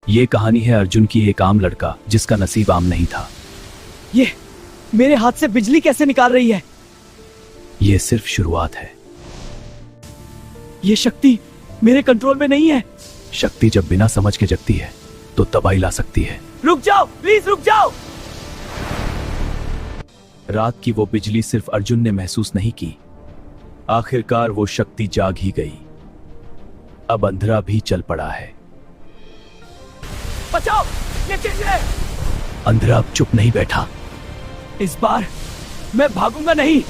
ये कहानी है अर्जुन की, एक आम लड़का जिसका नसीब आम नहीं था। ये मेरे हाथ से बिजली कैसे निकाल रही है? ये सिर्फ शुरुआत है। ये शक्ति मेरे कंट्रोल में नहीं है। शक्ति जब बिना समझ के जगती है तो तबाही ला सकती है। रुक जाओ, प्लीज रुक जाओ। रात की वो बिजली सिर्फ अर्जुन ने महसूस नहीं की। आखिरकार वो शक्ति जाग ही गई। अब अंधेरा भी चल पड़ा है। बचाओ, ये चीजें। अंधेरा अब चुप नहीं बैठा। इस बार मैं भागूंगा नहीं।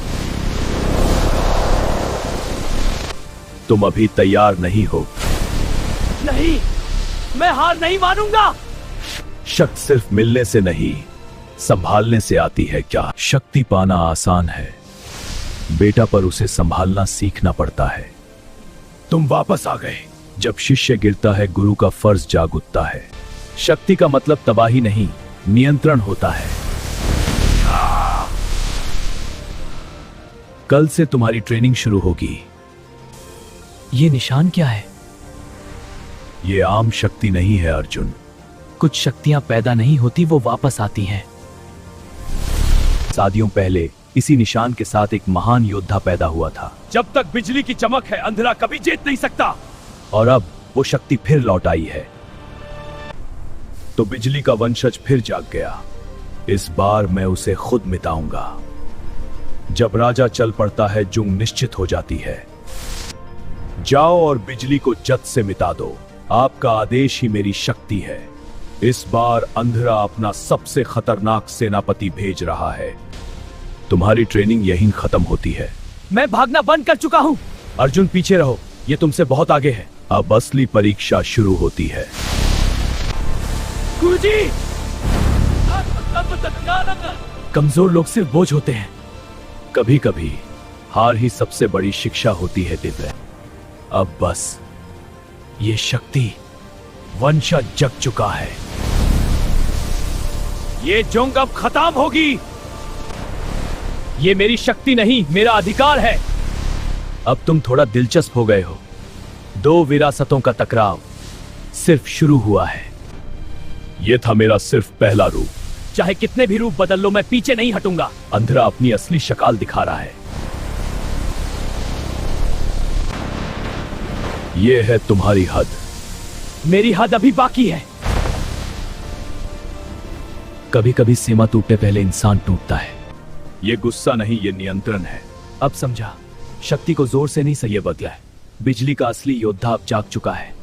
तुम अभी तैयार नहीं हो। नहीं, मैं हार नहीं मानूंगा। शक्ति सिर्फ मिलने से नहीं, संभालने से आती है। क्या शक्ति पाना आसान है बेटा, पर उसे संभालना सीखना पड़ता है। तुम वापस आ गए। जब शिष्य गिरता है गुरु का फर्ज जाग उठता है। शक्ति का मतलब तबाही नहीं, नियंत्रण होता है। कल से तुम्हारी ट्रेनिंग शुरू होगी। ये निशान क्या है? ये आम शक्ति नहीं है अर्जुन। कुछ शक्तियां पैदा नहीं होती, वो वापस आती हैं। सदियों पहले इसी निशान के साथ एक महान योद्धा पैदा हुआ था। जब तक बिजली की चमक है, अंधेरा कभी जीत नहीं सकता। और अब वो शक्ति फिर लौट आई है। तो बिजली का वंशज फिर जाग गया। इस बार मैं उसे खुद मिटाऊंगा। जब राजा चल पड़ता है, जुंग निश्चित हो जाती है। जाओ और बिजली को जद से मिटा दो। आपका आदेश ही मेरी शक्ति है। इस बार अंधेरा अपना सबसे खतरनाक सेनापति भेज रहा है। तुम्हारी ट्रेनिंग यहीं खत्म होती है। मैं भागना बंद कर चुका हूं। अर्जुन पीछे रहो, ये तुमसे बहुत आगे है। अब असली परीक्षा शुरू होती है। गुरुजी! कमजोर लोग सिर्फ बोझ होते हैं। कभी कभी हार ही सबसे बड़ी शिक्षा होती है दिव्य। अब बस ये शक्ति वंशज जग चुका है। ये जंग अब खत्म होगी। ये मेरी शक्ति नहीं, मेरा अधिकार है। अब तुम थोड़ा दिलचस्प हो गए हो। दो विरासतों का टकराव सिर्फ शुरू हुआ है। यह था मेरा सिर्फ पहला रूप। चाहे कितने भी रूप बदल लो, मैं पीछे नहीं हटूंगा। अंधेरा अपनी असली शक्ल दिखा रहा है। यह है तुम्हारी हद। मेरी हद अभी बाकी है। कभी कभी सीमा टूटने पहले इंसान टूटता है। यह गुस्सा नहीं, यह नियंत्रण है। अब समझा, शक्ति को जोर से नहीं, सही बदला है। बिजली का असली योद्धा अब जाग चुका है।